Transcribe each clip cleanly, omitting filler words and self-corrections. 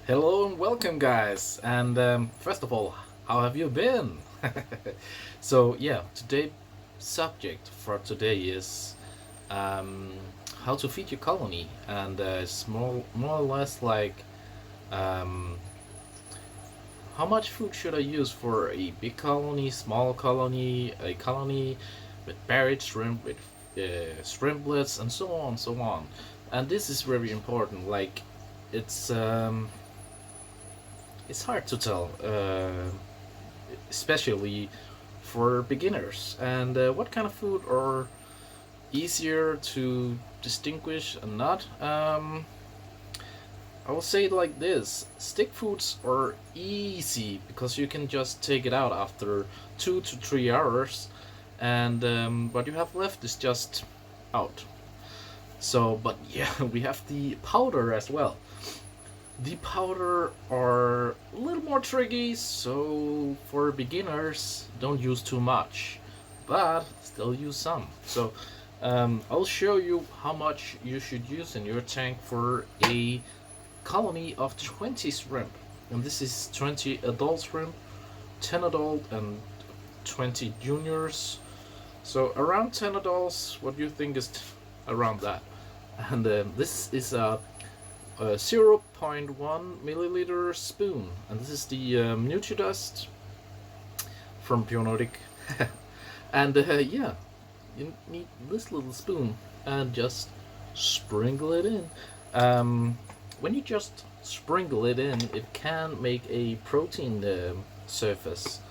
Hello and welcome, guys. And first of all, how have you been? So yeah, today subject for today is um, how to feed your colony, and it's more or less like um, how much food should I use for a big colony, small colony, a colony with buried shrimp, with shrimplets, and so on, so on. And this is very important. Like, it's um, it's hard to tell, especially for beginners. And what kind of food are easier to distinguish and not? I will say it like this: stick foods are easy because you can just take it out after 2 to 3 hours, and what you have left is just out. So, but yeah, we have the powder as well. The powder are a little more tricky, so for beginners, don't use too much, but still use some. So I'll show you how much you should use in your tank for a colony of 20 shrimp. And this is 20 adult shrimp, 10 adult, and 20 juniors. So around 10 adults, what do you think is around that? And this is a 0.1 milliliter spoon, and this is the Nutridust from Pionotic. And yeah, you need this little spoon and just sprinkle it in. When you just sprinkle it in, it can make a protein surface.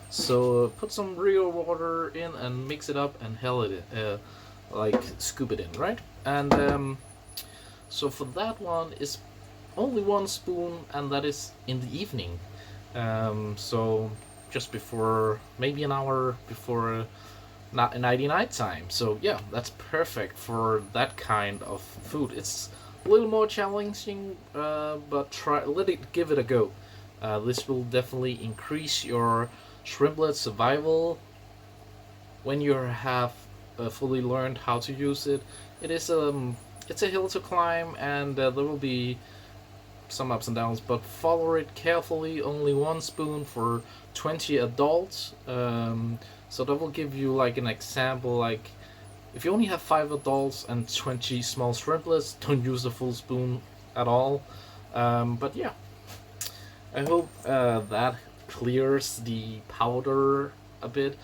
So put some real water in and mix it up and hell it in, like scoop it in, right? And so for that one is only one spoon, and that is in the evening. So just before, maybe an hour before nighty night time. So yeah, that's perfect for that kind of food. It's a little more challenging, but give it a go. This will definitely increase your shrimplet survival when you have fully learned how to use it. It is it's a hill to climb, and there will be some ups and downs, but follow it carefully. Only one spoon for 20 adults. So that will give you like an example. Like, if you only have 5 adults and 20 small shrimplets, don't use the full spoon at all. But yeah, I hope that clears the powder a bit.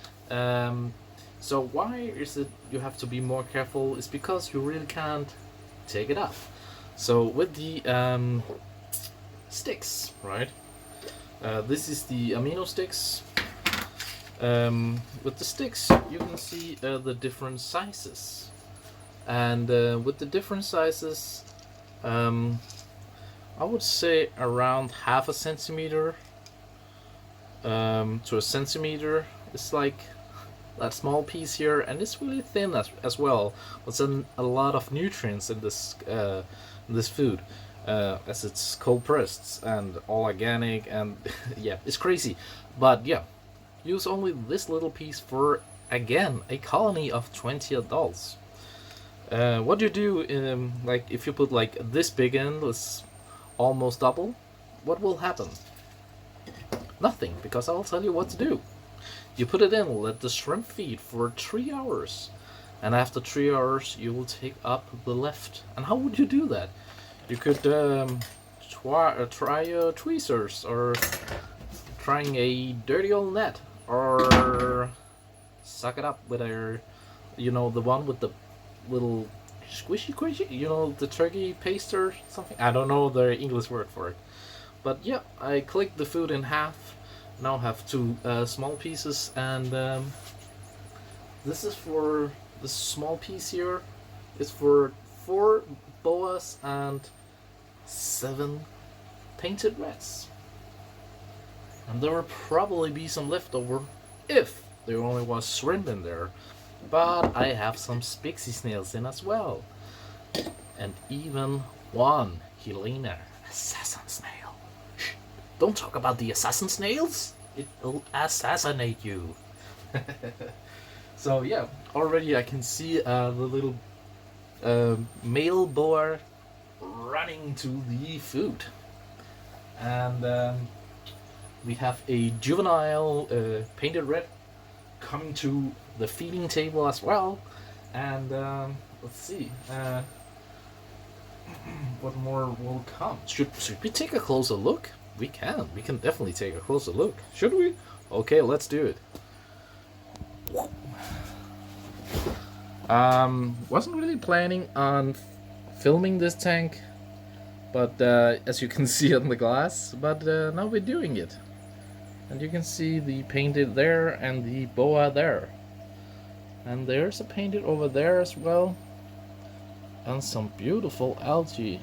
So why is it you have to be more careful? Is because you really can't take it up. So with the sticks, right? This is the amino sticks. With the sticks, you can see the different sizes, and with the different sizes, I would say around half a centimeter to a centimeter. It's like that small piece here, and it's really thin as well. But a lot of nutrients in this food, as it's cold pressed and all organic, and yeah, it's crazy. But yeah, use only this little piece for, again, a colony of 20 adults. What do you do, like if you put like this big in, let's almost double, what will happen? Nothing, because I'll tell you what to do. You put it in, let the shrimp feed for 3 hours, and after 3 hours, you will take up the left. And how would you do that? You could try tweezers, or trying a dirty old net, or suck it up with the one with the little squishy, the turkey paste or something. I don't know the English word for it. But yeah, I clicked the food in half. Now have two small pieces, and this is for the small piece here. It's for 4 boas and 7 painted rats. And there will probably be some leftover if there only was shrimp in there. But I have some spixie snails in as well. And even one Helena assassin snail. Shh, don't talk about the assassin snails. It will assassinate you. So yeah, already I can see the little male boar running to the food. And we have a juvenile painted red coming to the feeding table as well. And let's see, what more will come? Should we take a closer look? We can. We can definitely take a closer look. Should we? Okay, let's do it. Wasn't really planning on filming this tank, but as you can see on the glass, but now we're doing it. And you can see the painted there and the boa there. And there's a painted over there as well. And some beautiful algae.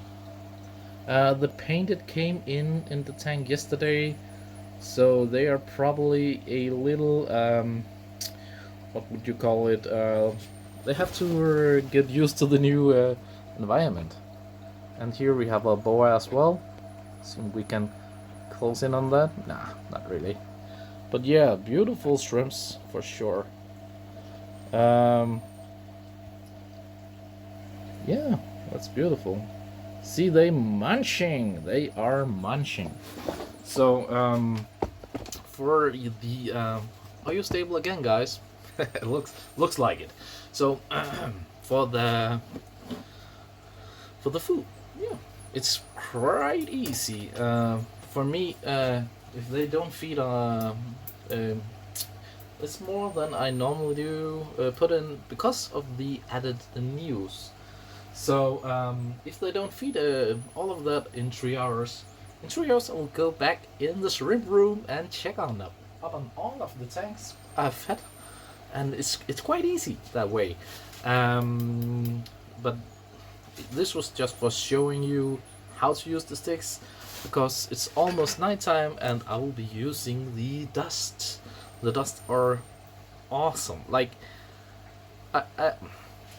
The painted came in the tank yesterday, so they are probably a little, what would you call it? They have to get used to the new environment. And here we have a boa as well, so we can close in on that. Nah, not really. But yeah, beautiful shrimps for sure. Yeah, that's beautiful. See, they munching. They are munching. So, for the are you stable again, guys? It looks like it. So, for the food, yeah, it's quite easy. For me, if they don't feed, it's more than I normally do. Put in because of the added news. So if they don't feed all of that in 3 hours, I will go back in the shrimp room and check on them, up on all of the tanks I've fed, and it's quite easy that way. But this was just for showing you how to use the sticks, because it's almost nighttime and I will be using the dust. The dust are awesome. Like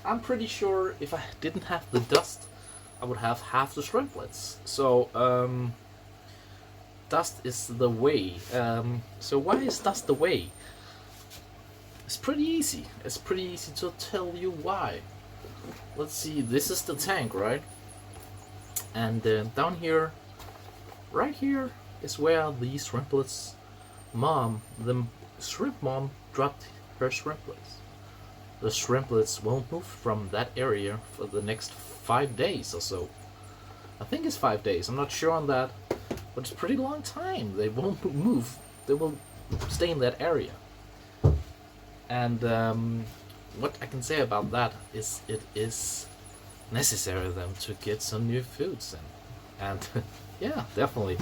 I'm pretty sure if I didn't have the dust, I would have half the shrimplets. So dust is the way. So why is dust the way? It's pretty easy. It's pretty easy to tell you why. Let's see. This is the tank, right? And down here, right here, is where the shrimplets the shrimp mom dropped her shrimplets. The shrimplets won't move from that area for the next 5 days or so. I think it's 5 days, I'm not sure on that, but it's a pretty long time. They won't move, they will stay in that area. And what I can say about that is it is necessary them to get some new foods in. And yeah, definitely.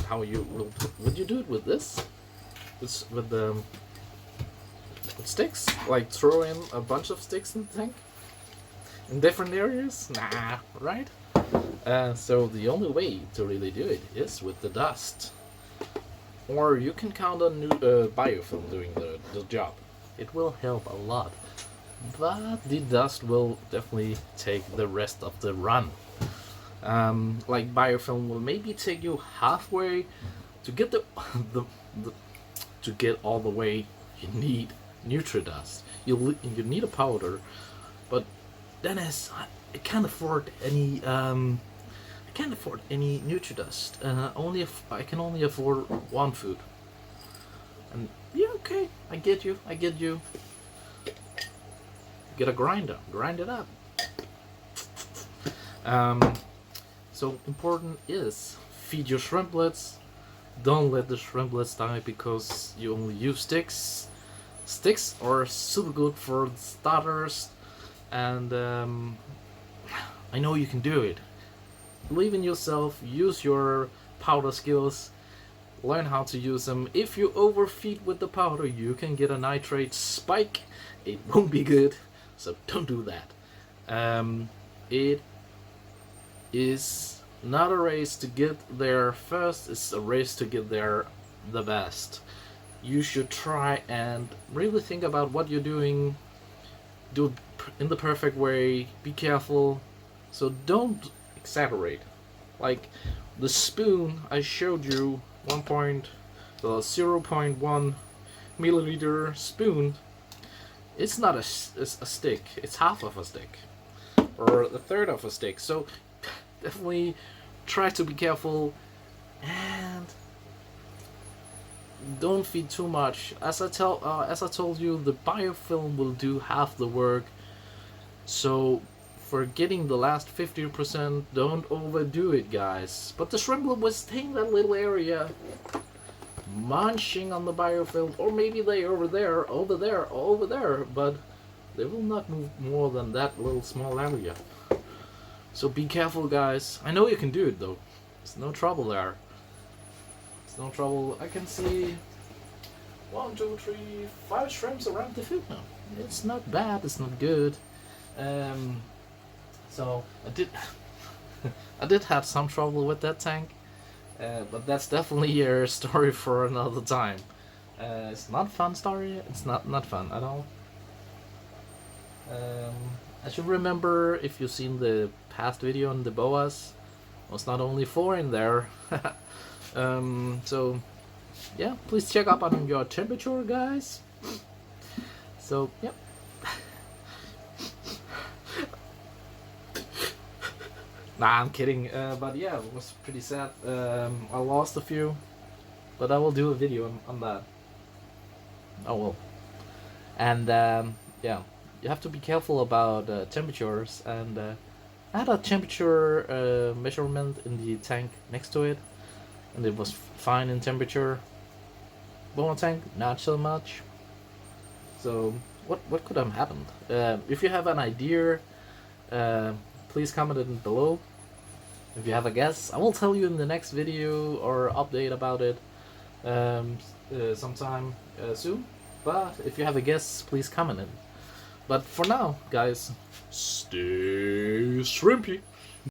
How would you do it with this? With sticks? Like throw in a bunch of sticks in the tank? In different areas? Nah, right? So the only way to really do it is with the dust. Or you can count on new biofilm doing the job. It will help a lot. But the dust will definitely take the rest of the run. Like biofilm will maybe take you halfway to get to get all the way. You need NutriDust. You need a powder, but Dennis, I can't afford any. I can't afford any NutriDust. Only if I can only afford one food. And yeah, okay, I get you. Get a grinder, grind it up. So important is feed your shrimplets. Don't let the shrimplets die because you only use sticks. Sticks are super good for starters, and I know you can do it. Believe in yourself, use your powder skills, learn how to use them. If you overfeed with the powder, you can get a nitrate spike. It won't be good, so don't do that. It is not a race to get there first, it's a race to get there the best. You should try and really think about what you're doing, do it in the perfect way, be careful, so don't exaggerate. Like the spoon I showed you, 0.1 milliliter spoon, it's not a stick, it's half of a stick, or a third of a stick, so definitely try to be careful. And don't feed too much. As I told you, the biofilm will do half the work. So for getting the last 50%, don't overdo it, guys. But the shrimp will stay in that little area, munching on the biofilm, or maybe they over there, but they will not move more than that little small area. So be careful, guys. I know you can do it though. It's no trouble there. It's no trouble. I can see 1, 2, 3, 5 shrimps around the food now. It's not bad. It's not good. So I did, I did have some trouble with that tank, but that's definitely a story for another time. It's not a fun story. It's not fun at all. As you remember, if you've seen the past video on the boas, was not only 4 in there. So yeah, please check up on your temperature, guys. So yeah. Nah, I'm kidding. But yeah, it was pretty sad. I lost a few, but I will do a video on that. Oh well. And yeah, you have to be careful about temperatures. And I had a temperature measurement in the tank next to it, and it was fine in temperature. Boa tank, not so much. So what could have happened? If you have an idea, please comment it below. If you have a guess, I will tell you in the next video or update about it sometime soon. But if you have a guess, please comment it. But for now, guys, stay shrimpy.